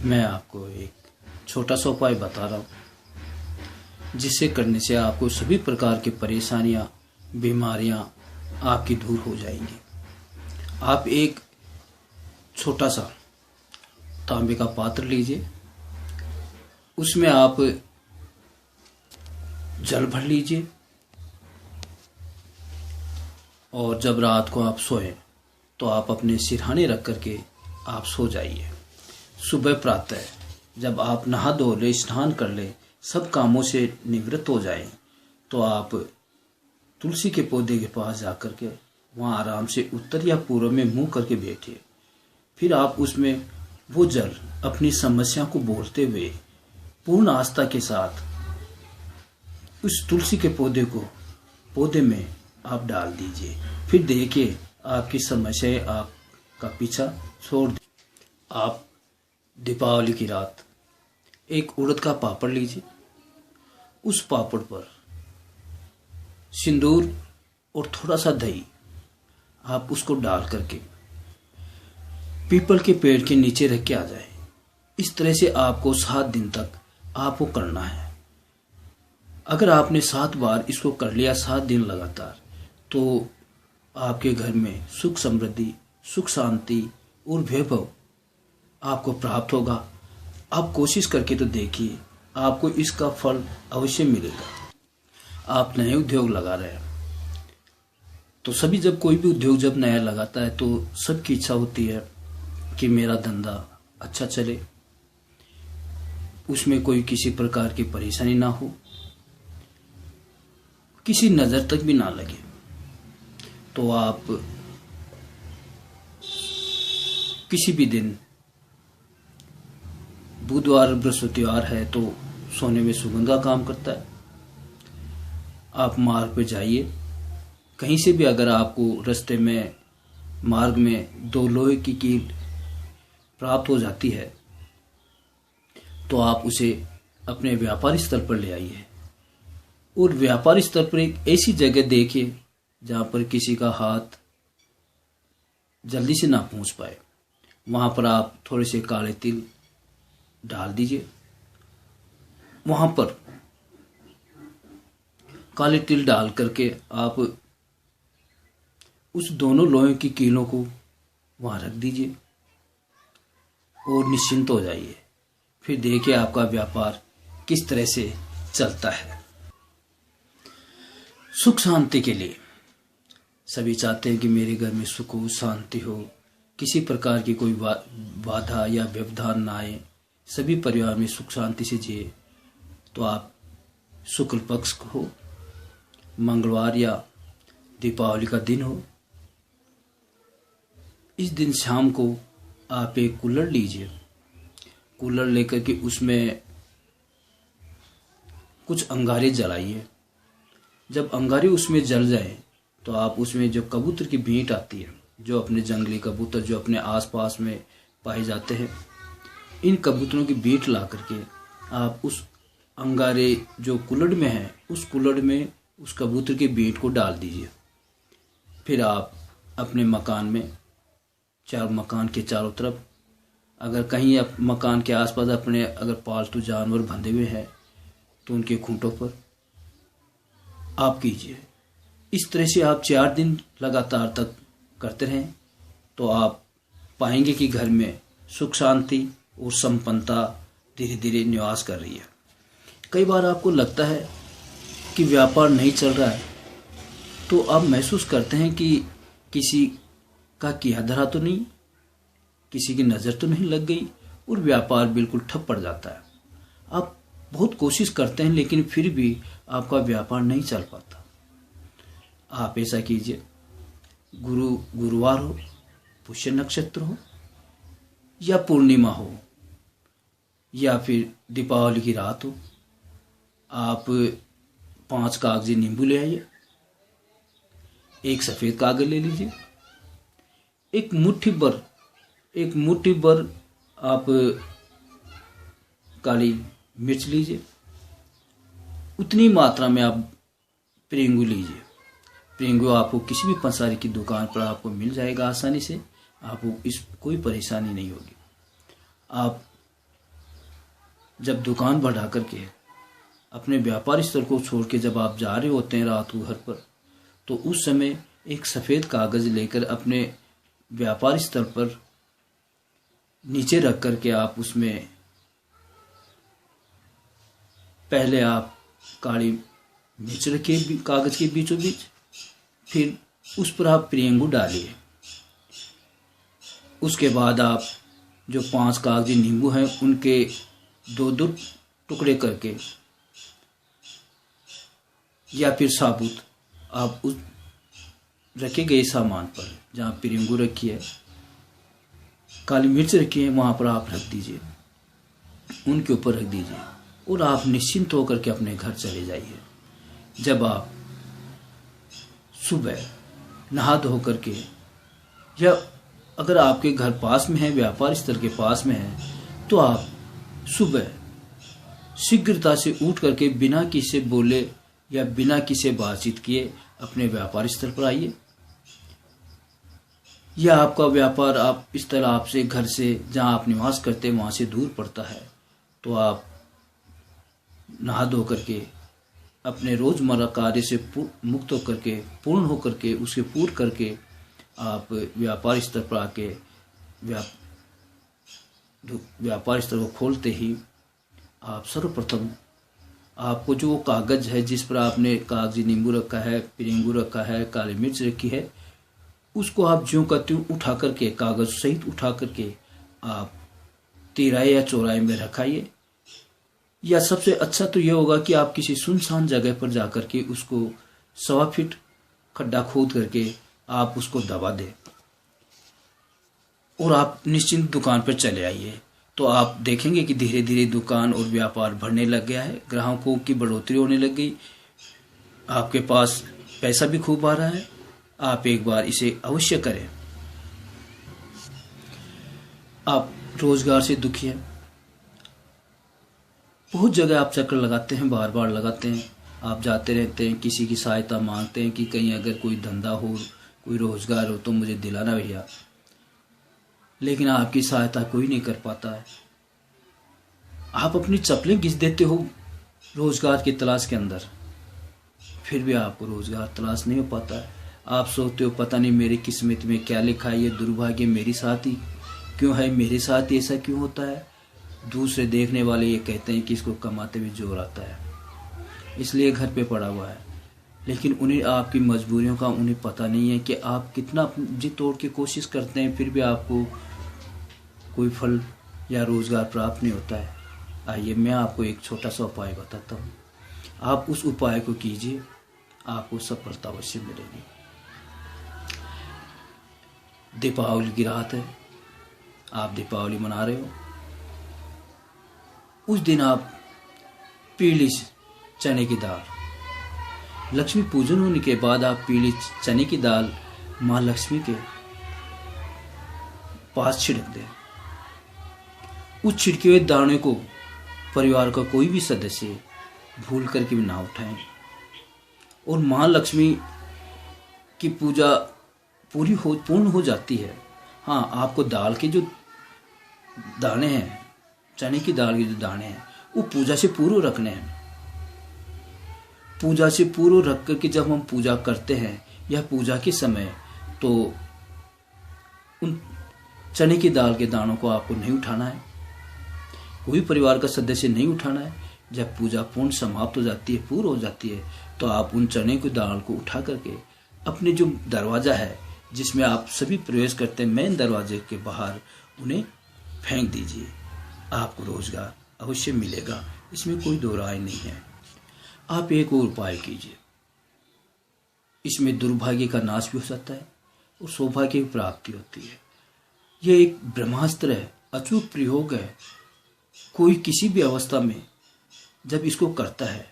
मैं आपको एक छोटा सा उपाय बता रहा हूँ जिससे करने से आपको सभी प्रकार की परेशानियाँ, बीमारियाँ आपकी दूर हो जाएंगी। आप एक छोटा सा तांबे का पात्र लीजिए, उसमें आप जल भर लीजिए और जब रात को आप सोएं तो आप अपने सिरहाने रख करके आप सो जाइए। सुबह प्रातः जब आप नहा धो ले, स्नान कर ले, सब कामों से निवृत्त हो जाएं, तो आप तुलसी के पौधे के पास जाकर के वहाँ आराम से उत्तर या पूर्व में मुंह करके बैठिए। फिर आप उसमें वो जल अपनी समस्या को बोलते हुए पूर्ण आस्था के साथ उस तुलसी के पौधे में आप डाल दीजिए। फिर देखिए आपकी समस्या आपका पीछा छोड़ दे। आप दीपावली की रात एक उड़द का पापड़ लीजिए, उस पापड़ पर सिंदूर और थोड़ा सा दही आप उसको डाल करके पीपल के पेड़ के नीचे रख के आ जाए। इस तरह से आपको 7 दिन तक आपको करना है। अगर आपने 7 बार इसको कर लिया 7 दिन लगातार, तो आपके घर में सुख समृद्धि, सुख शांति और वैभव आपको प्राप्त होगा। आप कोशिश करके तो देखिए, आपको इसका फल अवश्य मिलेगा। आप नए उद्योग लगा रहे हैं तो सभी, जब कोई भी उद्योग जब नया लगाता है तो सबकी इच्छा होती है कि मेरा धंधा अच्छा चले, उसमें कोई किसी प्रकार की परेशानी ना हो, किसी नज़र तक भी ना लगे। तो आप किसी भी दिन, बुधवार बृहस्पतिवार है तो सोने में सुगंध का काम करता है, आप मार्ग पे जाइए। कहीं से भी अगर आपको रास्ते में मार्ग में 2 लोहे की कील प्राप्त हो जाती है तो आप उसे अपने व्यापारी स्तर पर ले आइए और व्यापारी स्तर पर एक ऐसी जगह देखिए जहाँ पर किसी का हाथ जल्दी से ना पहुँच पाए। वहाँ पर आप थोड़े से काले तिल डाल दीजिए। वहाँ पर काले तिल डाल करके आप उस दोनों लोहे की कीलों को वहाँ रख दीजिए और निश्चिंत हो जाइए। फिर देखिए आपका व्यापार किस तरह से चलता है। सुख शांति के लिए सभी चाहते हैं कि मेरे घर में सुख हो, शांति हो, किसी प्रकार की कोई बाधा या व्यवधान ना आए, सभी परिवार में सुख शांति से जिए। तो आप शुक्ल पक्ष हो, मंगलवार या दीपावली का दिन हो, इस दिन शाम को आप एक कुल्हड़ लीजिए। कुल्हड़ लेकर के उसमें कुछ अंगारे जलाइए। जब अंगारे उसमें जल जाए तो आप उसमें जो कबूतर की भींट आती है, जो अपने जंगली कबूतर जो अपने आसपास में पाए जाते हैं, इन कबूतरों की भींट ला करके आप उस अंगारे जो कुल्हड़ में है, उस कुल्हड़ में उस कबूतर की भींट को डाल दीजिए। फिर आप अपने मकान में मकान के चारों तरफ, अगर कहीं आप मकान के आसपास अपने अगर पालतू जानवर बंधे हुए हैं तो उनके खूंटों पर आप कीजिए। इस तरह से आप 4 दिन लगातार तक करते रहें तो आप पाएंगे कि घर में सुख शांति और संपन्नता धीरे धीरे निवास कर रही है। कई बार आपको लगता है कि व्यापार नहीं चल रहा है, तो आप महसूस करते हैं कि किसी का किया धरा तो नहीं, किसी की नज़र तो नहीं लग गई और व्यापार बिल्कुल ठप पड़ जाता है। आप बहुत कोशिश करते हैं लेकिन फिर भी आपका व्यापार नहीं चल पाता। आप ऐसा कीजिए, गुरुवार हो, पुष्य नक्षत्र हो या पूर्णिमा हो या फिर दीपावली की रात हो, आप 5 कागजी नींबू ले आइए, एक सफ़ेद कागज ले लीजिए, एक मुट्ठी भर आप काली मिर्च लीजिए, उतनी मात्रा में आप प्रेंगू लीजिए। प्रेंगू आपको किसी भी पंसारी की दुकान पर आपको मिल जाएगा आसानी से, आपको कोई परेशानी नहीं होगी। आप जब दुकान बढ़ा करके अपने व्यापार स्थल को छोड़ के जब आप जा रहे होते हैं रात को घर पर, तो उस समय एक सफ़ेद कागज़ लेकर अपने व्यापार स्थल पर नीचे रख करके आप उसमें पहले आप काली मिर्च रखिए कागज़ के बीचों बीच, फिर उस पर आप प्रियंगू डालिए। उसके बाद आप जो 5 कागजी नींबू हैं उनके 2-2 टुकड़े करके या फिर साबुत आप उस रखे गए सामान पर जहाँ प्रियंगू रखी है, काली मिर्च रखी है, वहाँ पर आप रख दीजिए, उनके ऊपर रख दीजिए और आप निश्चिंत होकर के अपने घर चले जाइए। जब आप सुबह नहा धो करके, या अगर आपके घर पास में है, व्यापार स्थल के पास में है, तो आप सुबह शीघ्रता से उठ करके बिना किसी बोले या बिना किसी बातचीत किए अपने व्यापार स्थल पर आइए। या आपका व्यापार आप स्थल आपसे घर से जहाँ आप निवास करते हैं वहाँ से दूर पड़ता है, तो आप नहा धो करके अपने रोजमर्रा कार्य से मुक्त होकर के, पूर्ण होकर के, उसके पूर्ण करके आप व्यापार स्तर पर आके व्यापार स्तर को खोलते ही आप सर्वप्रथम आपको जो कागज है जिस पर आपने कागजी नींबू रखा है, प्रियंगू रखा है, काली मिर्च रखी है, उसको आप ज्यों का त्यों उठा करके, कागज सहित उठा करके आप तिराहे या चौराहे में रखाइए। या सबसे अच्छा तो यह होगा कि आप किसी सुनसान जगह पर जाकर के उसको 1.25 फीट खड्डा खोद करके आप उसको दबा दें और आप निश्चिंत दुकान पर चले आइए। तो आप देखेंगे कि धीरे धीरे दुकान और व्यापार बढ़ने लग गया है, ग्राहकों की बढ़ोतरी होने लग गई, आपके पास पैसा भी खूब आ रहा है। आप एक बार इसे अवश्य करें। आप रोजगार से दुखी हैं, बहुत जगह आप चक्कर लगाते हैं, बार बार लगाते हैं, आप जाते रहते हैं, किसी की सहायता मांगते हैं कि कहीं अगर कोई धंधा हो, कोई रोजगार हो तो मुझे दिलाना भैया, लेकिन आपकी सहायता कोई नहीं कर पाता है। आप अपनी चप्पलें घिस देते हो रोजगार की तलाश के अंदर, फिर भी आपको रोजगार तलाश नहीं हो पाता है। आप सोचते हो पता नहीं मेरी किस्मत में क्या लिखा है, ये दुर्भाग्य मेरे साथ ही क्यों है, मेरे साथ ऐसा क्यों होता है। दूसरे देखने वाले ये कहते हैं कि इसको कमाते हुए जोर आता है, इसलिए घर पे पड़ा हुआ है, लेकिन उन्हें आपकी मजबूरियों का उन्हें पता नहीं है कि आप कितना जी तोड़ के कोशिश करते हैं, फिर भी आपको कोई फल या रोजगार प्राप्त नहीं होता है। आइए मैं आपको एक छोटा सा उपाय बताता हूँ, आप उस उपाय को कीजिए, आपको सफलता अवश्य मिलेगी। दीपावली की रात है, आप दीपावली मना रहे हो, उस दिन आप पीली चने की दाल, लक्ष्मी पूजन होने के बाद आप पीली चने की दाल माँ लक्ष्मी के पास छिड़क दें। उस छिड़के हुए दाने को परिवार का कोई भी सदस्य भूल करके भी ना उठाएं, और माँ लक्ष्मी की पूजा पूर्ण हो जाती है। हाँ, आपको दाल के जो दाने हैं, चने की दाल के जो दाने हैं, वो पूजा से पूर्व रखने हैं। पूजा से पूर्व रख करके जब हम पूजा करते हैं या पूजा के समय, तो उन चने की दाल के दानों को आपको नहीं उठाना है, कोई परिवार का सदस्य नहीं उठाना है। जब पूजा पूर्ण समाप्त हो जाती है, पूर्ण हो जाती है, तो आप उन चने की दाल को उठा करके अपने जो दरवाजा है जिसमें आप सभी प्रवेश करते हैं, मेन दरवाजे के बाहर उन्हें फेंक दीजिए। आपको रोजगार अवश्य मिलेगा, इसमें कोई दो राय नहीं है। आप एक और उपाय कीजिए, इसमें दुर्भाग्य का नाश भी हो सकता है और सौभाग्य की प्राप्ति होती है। यह एक ब्रह्मास्त्र है, अचूक प्रयोग है। कोई किसी भी अवस्था में जब इसको करता है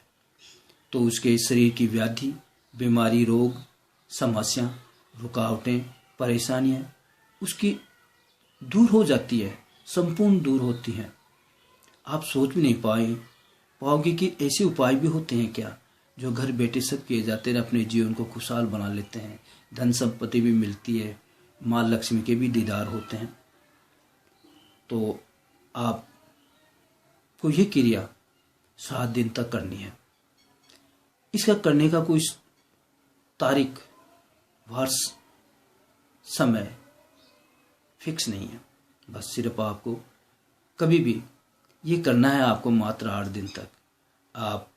तो उसके शरीर की व्याधि, बीमारी, रोग, समस्या, रुकावटें, परेशानियां उसकी दूर हो जाती है, संपूर्ण दूर होती हैं। आप सोच भी नहीं पाओगे कि ऐसे उपाय भी होते हैं क्या, जो घर बैठे सब किए जाते हैं, अपने जीवन को खुशहाल बना लेते हैं, धन संपत्ति भी मिलती है, माँ लक्ष्मी के भी दीदार होते हैं। तो आप को ये क्रिया 7 दिन तक करनी है। इसका करने का कोई तारीख, वर्ष, समय फिक्स नहीं है। बस सिर्फ आपको कभी भी ये करना है। आपको मात्र 8 दिन तक आप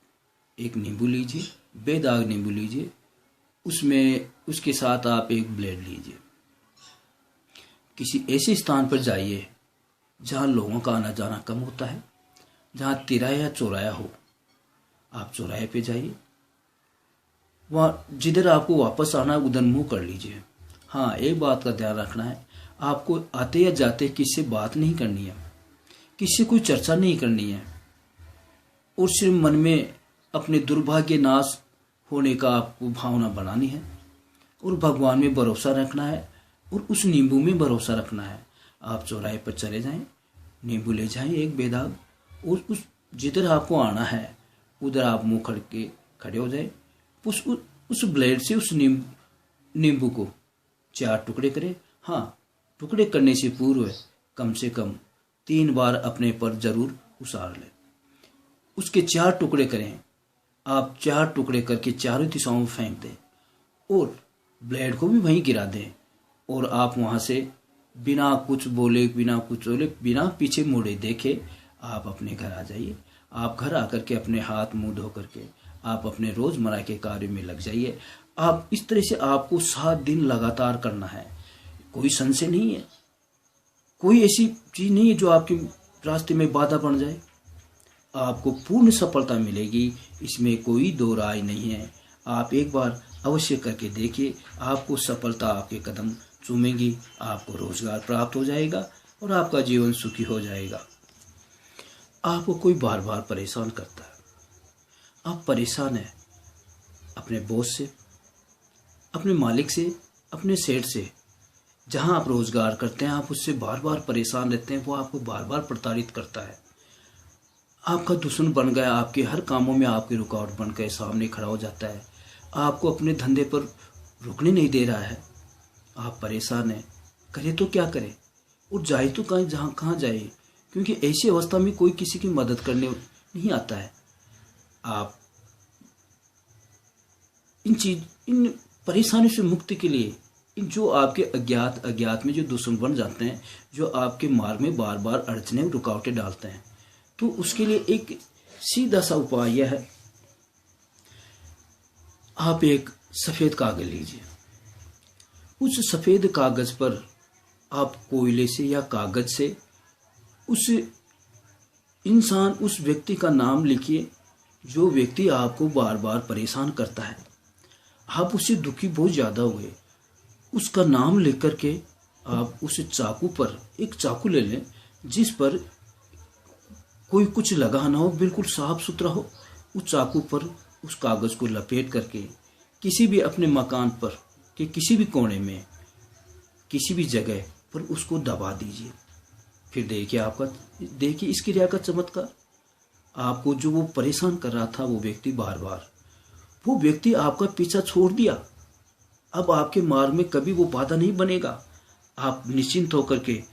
एक नींबू लीजिए, बेदाग नींबू लीजिए, उसके साथ आप एक ब्लेड लीजिए। किसी ऐसे स्थान पर जाइए जहाँ लोगों का आना जाना कम होता है, जहाँ तिराया या चौराया हो। आप चौराहे पे जाइए, वहाँ जिधर आपको वापस आना है उधर मुंह कर लीजिए। हाँ, एक बात का ध्यान रखना है, आपको आते या जाते किससे बात नहीं करनी है, किससे कोई चर्चा नहीं करनी है, और सिर्फ मन में अपने दुर्भाग्य नाश होने का आपको भावना बनानी है, और भगवान में भरोसा रखना है, और उस नींबू में भरोसा रखना है। आप चौराहे पर चले जाएं, नींबू ले जाएं एक बेदाग, और उस जिधर आपको आना है उधर आप मुंह करके खड़े हो जाए। उस ब्लेड से उस नींबू को 4 टुकड़े करें। हाँ, टुकड़े करने से पूर्व कम से कम 3 बार अपने पर जरूर उसार लें। उसके 4 टुकड़े करें। आप 4 टुकड़े करके चारों दिशाओं में फेंक दें और ब्लेड को भी वहीं गिरा दें, और आप वहां से बिना कुछ बोले, बिना पीछे मुड़े देखे आप अपने घर आ जाइए। आप घर आकर के अपने हाथ मुंह धो करके आप अपने रोजमर्रा के कार्य में लग जाइए। आप इस तरह से आपको 7 दिन लगातार करना है। कोई संशय नहीं है, कोई ऐसी चीज नहीं है जो आपके रास्ते में बाधा बन जाए। आपको पूर्ण सफलता मिलेगी, इसमें कोई दो राय नहीं है। आप एक बार अवश्य करके देखिए, आपको सफलता आपके कदम चूमेगी, आपको रोजगार प्राप्त हो जाएगा और आपका जीवन सुखी हो जाएगा। आपको कोई बार बार परेशान करता है, आप परेशान हैं अपने बॉस से, अपने मालिक से, अपने सेठ से, जहां आप रोजगार करते हैं आप उससे बार बार परेशान रहते हैं, वो आपको बार बार प्रताड़ित करता है, आपका दुश्मन बन गया, आपके हर कामों में आपकी रुकावट बन के सामने खड़ा हो जाता है, आपको अपने धंधे पर रुकने नहीं दे रहा है। आप परेशान हैं, करे तो क्या करे और जाए तो कहाँ जाए, क्योंकि ऐसी अवस्था में कोई किसी की मदद करने नहीं आता है। आप इन परेशानी से मुक्ति के लिए जो आपके अज्ञात में जो दुश्मन बन जाते हैं, जो आपके मार्ग में बार बार अड़चने रुकावटें डालते हैं, तो उसके लिए एक सीधा सा उपाय यह है, आप एक सफेद कागज लीजिए। उस सफेद कागज पर आप कोयले से या कागज से उस व्यक्ति का नाम लिखिए जो व्यक्ति आपको बार बार परेशान करता है। आप उससे दुखी बहुत ज्यादा हुए, उसका नाम लिख करके आप उस चाकू पर एक चाकू ले लें जिस पर कोई कुछ लगा ना हो, बिल्कुल साफ सुथरा हो। उस चाकू पर उस कागज को लपेट करके किसी भी अपने मकान पर के किसी भी कोने में, किसी भी जगह पर उसको दबा दीजिए। फिर देखिए इस क्रिया का चमत्कार। आपको जो वो परेशान कर रहा था वो व्यक्ति बार बार, वो व्यक्ति आपका पीछा छोड़ दिया। अब आपके मार्ग में कभी वो बाधा नहीं बनेगा। आप निश्चिंत होकर के